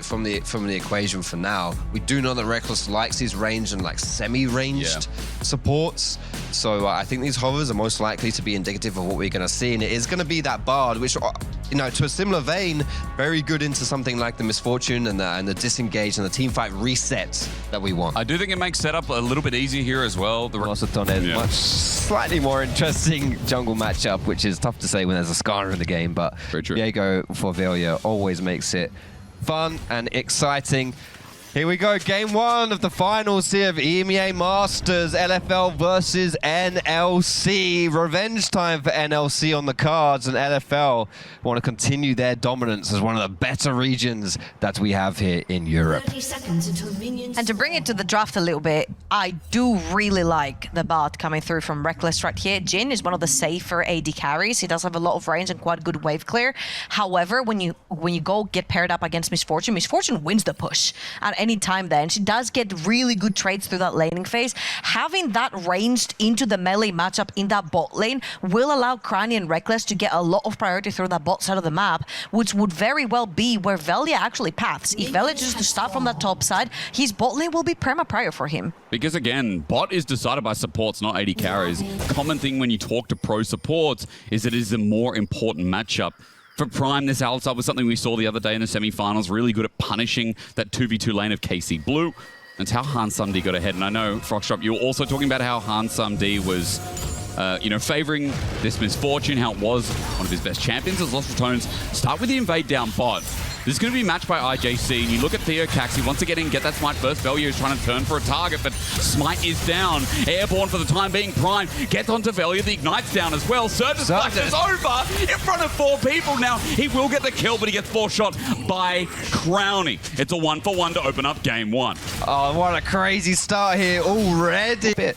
from the equation for now. We do know that Rekkless likes these ranged and like semi-ranged supports, so I think these hovers are most likely to be indicative of what we're going to see, and it is going to be that Bard, which, you know, to a similar vein, very good into something like the Misfortune and the disengage and the teamfight resets that we want. I do think it makes setup a little bit easier here as well. The RATONES, much slightly more interesting jungle matchup, which is tough to say when there's a Skarner in the game, but Diego for Velia always makes it fun and exciting. Here we go, game one of the finals here of EMEA Masters, LFL versus NLC. Revenge time for NLC on the cards, and LFL want to continue their dominance as one of the better regions that we have here in Europe. 30 seconds until minions. And to bring it to the draft a little bit, I do really like the BARD coming through from REKKLES right here. Jhin is one of the safer AD carries. He does have a lot of range and quite good wave clear. However, when you go get paired up against Misfortune, Misfortune wins the push at any time there, and she does get really good trades through that laning phase. Having that ranged into the melee matchup in that bot lane will allow Crani and REKKLES to get a lot of priority through that bot side of the map, which would very well be where Velia actually paths. If Velia chooses to start from that top side, his bot lane will be perma-prior for him. Because again, bot is decided by supports, not AD carries. Common thing when you talk to pro supports is that it is a more important matchup. For Prime, this Alistar was something we saw the other day in the semi-finals, really good at punishing that 2v2 lane of KC Blue. That's how Hansumd got ahead. And I know, Froxtrop, you were also talking about how Hansumd was, you know, favoring this Misfortune, how it was one of his best champions as RATONES. Start with the invade down bot. This is going to be matched by IJC, and you look at TheoCax, he wants to get in, get that smite first. Velia is trying to turn for a target, but smite is down. Airborne for the time being. Prime gets onto Velia, the ignite's down as well. Surge's flash is over in front of 4 people. Now, he will get the kill, but he gets 4 shot by Crownie. It's a 1-for-1 to open up game 1. Oh, what a crazy start here already. Bit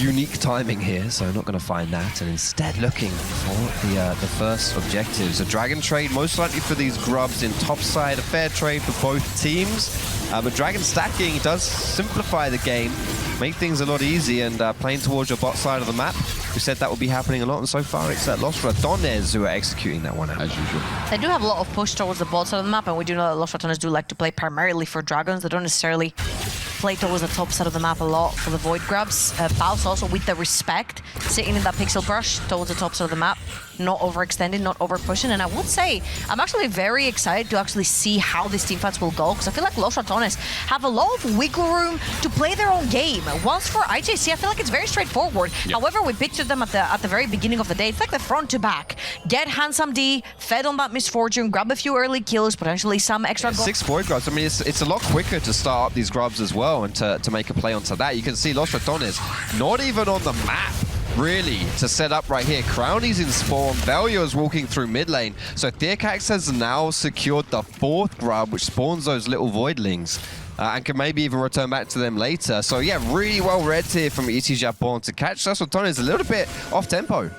unique timing here, so not going to find that, and instead looking for the first objectives. A dragon trade, most likely for these grubs in top side, a fair trade for both teams. But dragon stacking does simplify the game, make things a lot easier, and playing towards your bot side of the map. We said that would be happening a lot, and so far it's Los RATONES who are executing that one out. As usual. They do have a lot of push towards the bot side of the map, and we do know that Los RATONES do like to play primarily for dragons. They don't necessarily play towards the top side of the map a lot for the void grabs. Baus also with the respect, sitting in that pixel brush towards the top side of the map, not overextending, not over pushing. And I would say I'm actually very excited to actually see how these teamfights will go, because I feel like Los RATONES have a lot of wiggle room to play their own game. Whilst for IJC, I feel like it's very straightforward. However, we pictured them at the very beginning of the day. It's like the front to back. Get Hansumd, fed on that Misfortune, grab a few early kills, potentially some extra gold. 6 void grubs. I mean, it's a lot quicker to start up these grubs as well, and to make a play onto that. You can see Los RATONES not even on the map, really, to set up right here. Crownie's in spawn, Velia is walking through mid lane, so TheoCax has now secured the 4th grub, which spawns those little voidlings, and can maybe even return back to them later. So yeah, really well read here from ET JAPON to catch Los RATONES a little bit off tempo.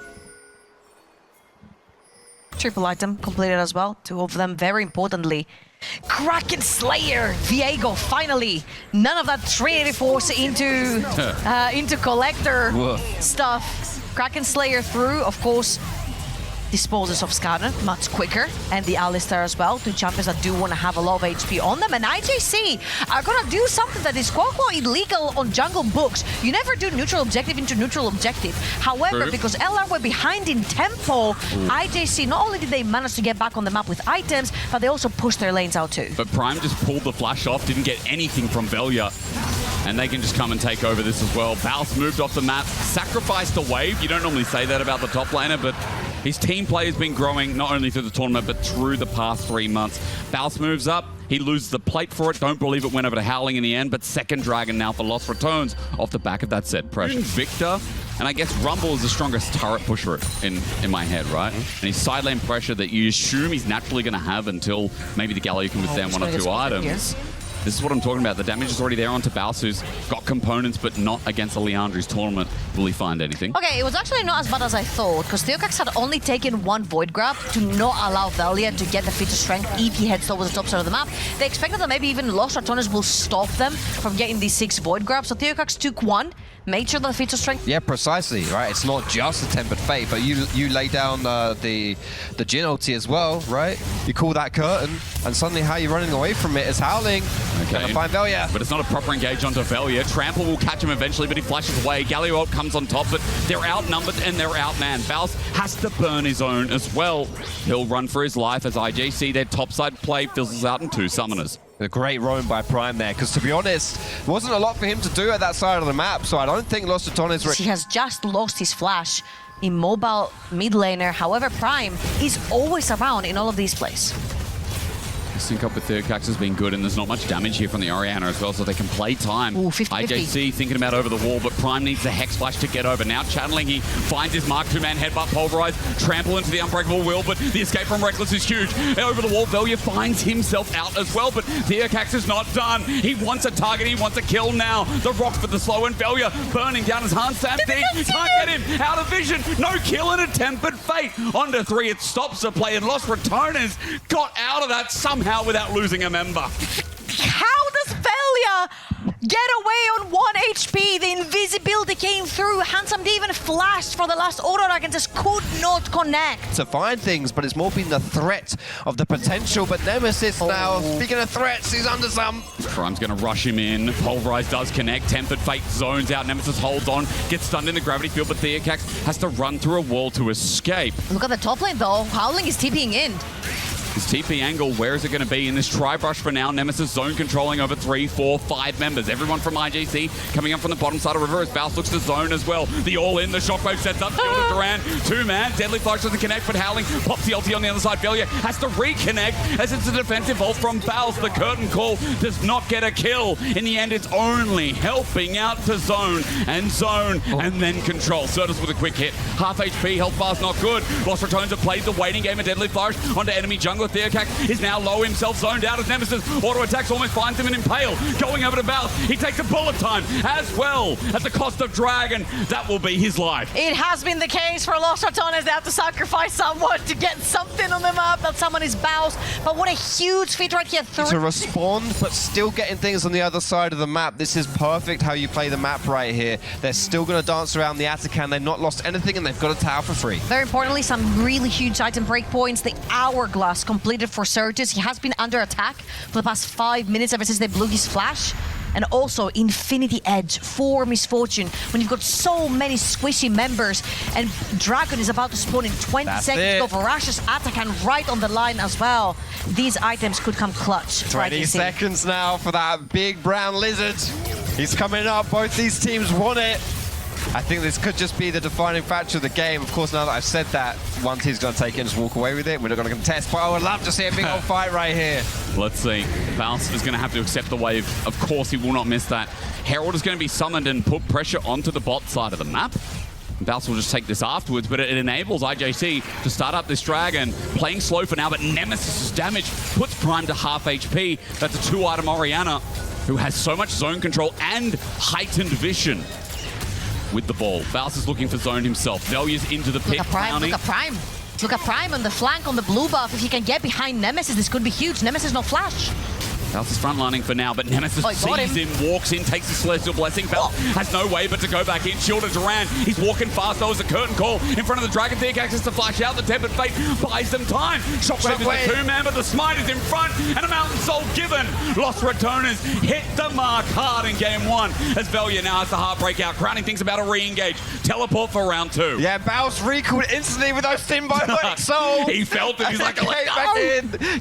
Triple item completed as well, 2 of them very importantly. Kraken Slayer, Viego, finally. None of that 384 into collector stuff. Kraken Slayer through, of course, disposes of Skarner much quicker, and the Alistar as well, 2 champions that do want to have a lot of HP on them. And IJC are going to do something that is quote unquote illegal on jungle books. You never do neutral objective into neutral objective. However, because LR were behind in tempo, IJC, not only did they manage to get back on the map with items, but they also pushed their lanes out too. But Prime just pulled the flash off, didn't get anything from Velia. And they can just come and take over this as well. Baus moved off the map, sacrificed a wave. You don't normally say that about the top laner, but his team play has been growing not only through the tournament, but through the past 3 months. Baus moves up. He loses the plate for it. Don't believe it went over to Howling in the end, but second dragon now for Los RATONES off the back of that set pressure. Victor, and I guess Rumble is the strongest turret pusher in my head, right? And his side lane pressure that you assume he's naturally going to have until maybe the Galio can withstand 1 or 2 items. This is what I'm talking about. The damage is already there onto Baus, who's got components, but not against a Leandri's tournament. Will he find anything? Okay, it was actually not as bad as I thought, because Theocax had only taken one Void Grab to not allow Velia to get the feat of strength if he heads towards the top side of the map. They expected that maybe even Lost RATONES will stop them from getting these 6 Void Grabs, so Theocax took one, made sure that the feat of strength... Yeah, precisely, right? It's not just a Tempered Fate, but you lay down the Jhin ulti as well, right? You call that curtain, and suddenly how you're running away from it is Howling. Okay. Gonna find Velia. But it's not a proper engage onto Velia. Trample will catch him eventually, but he flashes away. Galio ult comes on top, but they're outnumbered and they're outmanned. Faust has to burn his own as well. He'll run for his life as IJC, their topside play, fizzles out in 2 summoners. A great roam by Prime there, because to be honest, there wasn't a lot for him to do at that side of the map, so I don't think Lost RATONES... He has just lost his flash. Immobile mid laner, however, Prime is always around in all of these plays. Sync up with Theocax has been good, and there's not much damage here from the Orianna as well, so they can play time. Ooh, 50-50. IJC thinking about over the wall, but Prime needs the Hex Flash to get over. Now channeling, he finds his Mark 2-man headbutt, pulverize, trample into the Unbreakable Will, but the escape from Rekklles is huge. Over the wall, Velia finds himself out as well, but Theocax is not done. He wants a target, he wants a kill now. The rock for the slow, and Velia burning down his Hans Sam thing. Can't get him out of vision. No kill and a Tempered Fate. Onto 3, it stops the play, and Lost RATONES got out of that somehow without losing a member. How does Velia get away on 1 HP? The invisibility came through. Handsome D even flashed for the last auto and just could not connect. to find things, but it's more been the threat of the potential. But Nemesis now, speaking of threats, he's under some. Prime's going to rush him in. Pulverize does connect. Tempered Fate zones out. Nemesis holds on, gets stunned in the gravity field, but Theocax has to run through a wall to escape. Look at the top lane though. Howling is TPing in. His TP angle, where is it going to be in this tri-brush for now? Nemesis zone controlling over 3, 4, 5 members. Everyone from IJC coming up from the bottom side of River as Faust looks to zone as well. The all-in, the shockwave sets up. Shield of Duran, 2-man. Deadly Flash doesn't connect, but Howling pops the ulti on the other side. Velia has to reconnect as it's a defensive ult from Faust. The curtain call does not get a kill. In the end, it's only helping out to zone and then control. Certus with a quick hit. Half HP, health bar's not good. Lost RATONES have played the waiting game of Deadly Flash onto enemy jungle. Theocax is now low himself, zoned out as Nemesis auto attacks, almost finds him and Impale. Going over to Faust, he takes a bullet time as well at the cost of Dragon. That will be his life. It has been the case for Lost RATONES. They have to sacrifice someone to get something on the map. That someone is Baus. But what a huge feat right here. To respond, but still getting things on the other side of the map. This is perfect how you play the map right here. They're still going to dance around the Atacan. They've not lost anything, and they've got a tower for free. Very importantly, some really huge item breakpoints. The Hourglass completed for Certus. He has been under attack for the past 5 minutes ever since they blew his flash. And also Infinity Edge for Misfortune. When you've got so many squishy members and Dragon is about to spawn in 20 seconds. Go Voracious Atacan right on the line as well. These items could come clutch. 20 seconds now for that big brown lizard. He's coming up. Both these teams want it. I think this could just be the defining factor of the game. Of course, now that I've said that, one team's going to take it and just walk away with it. We're not going to contest, but I would love to see a big old fight right here. Let's see. Faust is going to have to accept the wave. Of course, he will not miss that. Herald is going to be summoned and put pressure onto the bot side of the map. Faust will just take this afterwards, but it enables IJC to start up this Dragon. Playing slow for now, but Nemesis's damage puts Prime to half HP. That's a 2-item Orianna, who has so much zone control and heightened vision. With the ball. Faust is looking for zone himself. Velia's into the pit. Look at Prime, look at Prime. Look at Prime on the flank on the blue buff. If he can get behind Nemesis, this could be huge. Nemesis no flash. Faust is frontlining for now, but Nemesis sees him, walks in, takes the Celestial Blessing. Faust has no way but to go back in. Shield of Duran. He's walking fast though as a curtain call in front of the Dragon. Theocax has to flash out. The Tempered Fate buys them time. Shockwave is a 2-man, but the Smite is in front and a Mountain Soul given. Lost RATONES hit the mark hard in game 1 as Velia now has the Heartbreak out. Crowning thinks about a re-engage. Teleport for round 2. Yeah, Baus recalled instantly with those Symbiotic Soul. He felt it. He's like,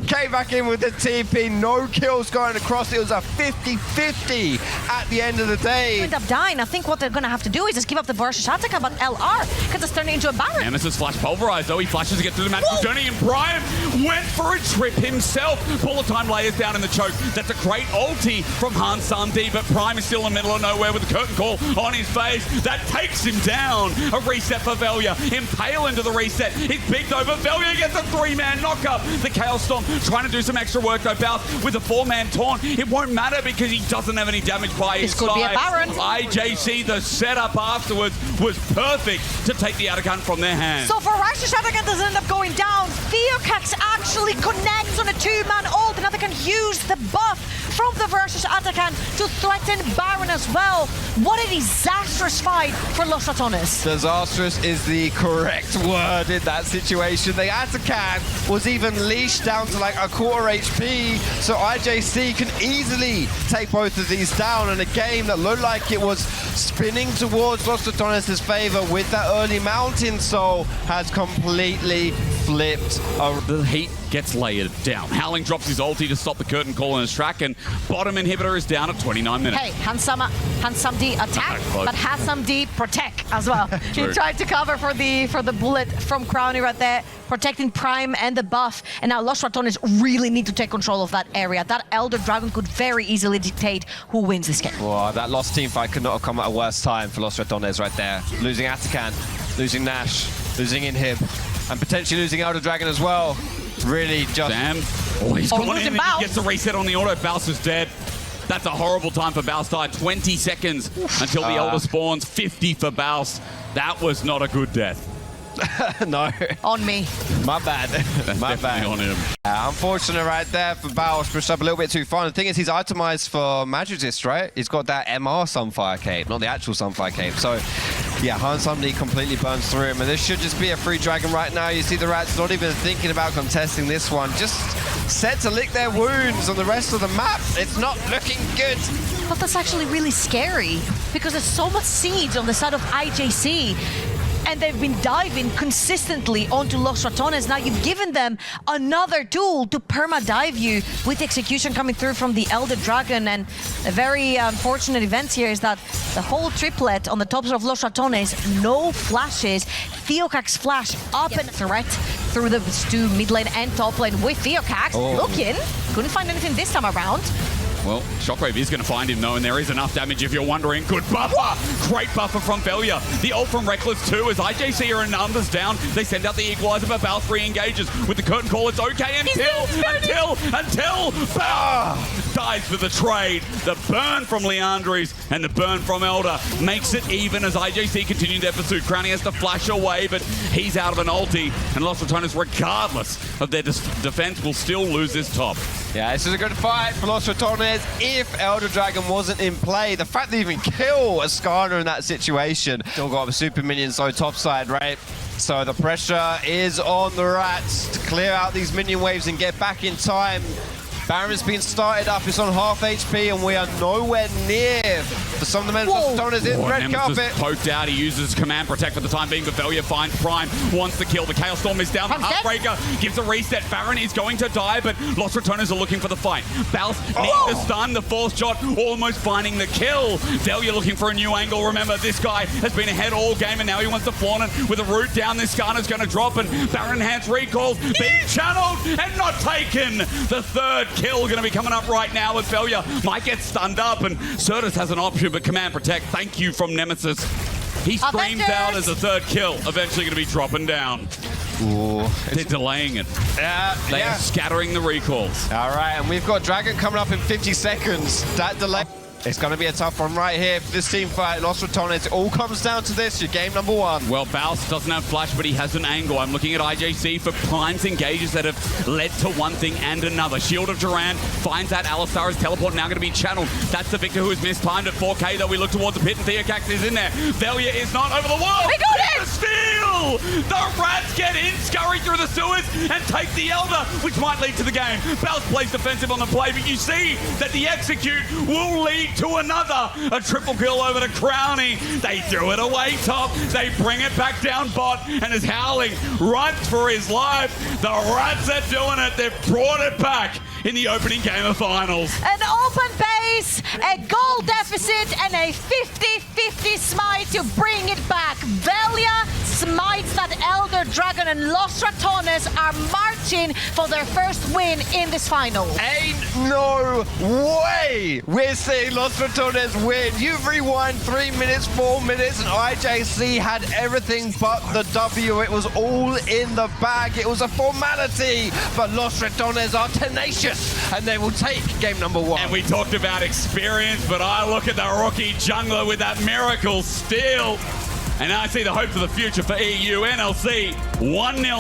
came back in with the TP. No kills going across. It was a 50-50 at the end of the day. End up dying. I think what they're going to have to do is just give up the Voracious Atacan, but LR because it's turning into a Baron. Nemesis flash pulverized though. He flashes to get through the magical journey, and Prime went for a trip himself. Bullet time layers down in the choke. That's a great ulti from Hans Samdi, but Prime is still in the middle of nowhere with the curtain call on his face. That takes him down. A reset for Velia. Impale into the reset. He's bigged over. Velia gets a 3-man knockup. The Chaos Storm trying to do some extra work though. Faust with a 4-man 4-man taunt. It won't matter because he doesn't have any damage by his side. This could be a Baron. IJC, the setup afterwards was perfect to take the Atakan from their hands. So for Rashish, Atakan doesn't end up going down. Theocax actually connects on a 2-man ult, and Atakan used the buff from the Versus Atakan to threaten Baron as well. What a disastrous fight for Los Ratones. Disastrous is the correct word in that situation. The Atakan was even leashed down to like a quarter HP, so IJC can easily take both of these down in a game that looked like it was spinning towards Los Ratones' favor with that early Mountain Soul has completely flipped. The heat gets layered down. Howling drops his ulti to stop the curtain call in his track, and bottom inhibitor is down at 29 minutes. Hey, Handsome D attack, but Handsome D protect as well. He tried to cover for the bullet from Crowny right there, protecting Prime and the buff, and now Los Ratones really need to take control of that area. That Elder Dragon could very easily dictate who wins this game. Wow, that lost team fight could not have come at a worse time for Los Ratones right there. Losing Atakan, losing Nash, losing Inhib, and potentially losing Elder Dragon as well. Really just... Damn. Oh, he's gone in. He gets a reset on the auto. Baus is dead. That's a horrible time for Baus. 20 seconds until the Elder spawns. 50 for Baus. That was not a good death. No. On me. My bad. My bad. On him. Unfortunate right there for Baus. Pushed up a little bit too far. The thing is, he's itemized for Magicist, right? He's got that MR Sunfire Cape, not the actual Sunfire Cape. So, yeah, Handsome D completely burns through him. And this should just be a free dragon right now. You see the Rats not even thinking about contesting this one. Just set to lick their wounds on the rest of the map. It's not looking good. But that's actually really scary because there's so much siege on the side of IJC. And they've been diving consistently onto Los Ratones. Now you've given them another tool to perma-dive you with the execution coming through from the Elder Dragon. And a very unfortunate event here is that the whole triplet on the tops of Los Ratones, no flashes. Theocax flash up and threat through the Stu mid lane and top lane with Theocax. Looking, couldn't find anything this time around. Well, Shockwave is going to find him, though, and there is enough damage if you're wondering. Good buffer! Great buffer from Velia. The ult from Rekklles, too, as IJC are in numbers down. They send out the equalizer, but Baus re-engages. With the curtain call, it's okay until Baus dies for the trade. The burn from Leandres and the burn from Elder makes it even as IJC continue their pursuit. Crowny has to flash away, but he's out of an ulti, and Los Ratones, regardless of their defense, will still lose this top. Yeah, this is a good fight for Los Ratones if Elder Dragon wasn't in play. The fact they even kill Ascana in that situation. Still got a super minion so topside, right? So the pressure is on the Rats to clear out these minion waves and get back in time. Baron's been started up, it's on half HP, and we are nowhere near for some of the men of Ratones in red carpet. Poked out, he uses Command Protect for the time being, but Velia finds Prime, wants to kill. The Chaos Storm is down, the Heartbreaker gives a reset. Baron is going to die, but Los Ratones are looking for the fight. Baus needs to stun, the fourth shot, almost finding the kill. Velia looking for a new angle. Remember, this guy has been ahead all game, and now he wants to flaunt it with a root down. This Skarner's going to drop, and Baron enhanced recalls being channeled and not taken. The third kill going to be coming up right now as Velia might get stunned up, and Certus has an option, but Command Protect, thank you from Nemesis. He screams out as a third kill, eventually going to be dropping down. Ooh, they're delaying it. They are scattering the recalls. All right, and we've got Dragon coming up in 50 seconds. That delay... It's going to be a tough one right here for this team fight. Los Ratones, it all comes down to this, your game number one. Well, Baus doesn't have flash, but he has an angle. I'm looking at IJC for primes engages that have led to one thing and another. Shield of Duran finds that Alistar's teleport now going to be channeled. That's the Victor who is mistimed at 4K, though we look towards the pit, and Theocax is in there. Velia is not over the wall. We got it! The steal! The Rats get in, scurry through the sewers, and take the Elder, which might lead to the game. Baus plays defensive on the play, but you see that the execute will lead to another. A triple kill over to Crowny. They threw it away top. They bring it back down bot, and as Howling runs for his life, the Rats are doing it. They've brought it back in the opening game of finals. An open bay face a goal deficit and a 50-50 smite to bring it back. Velia smites that Elder Dragon, and Los Ratones are marching for their first win in this final. Ain't no way we're seeing Los Ratones win. You've rewind 3 minutes, 4 minutes, and IJC had everything but the W. It was all in the bag. It was a formality, but Los Ratones are tenacious, and they will take game number 1. And we talked about experience, but I look at the rookie jungler with that miracle steal, and I see the hope for the future for EU NLC 1-0.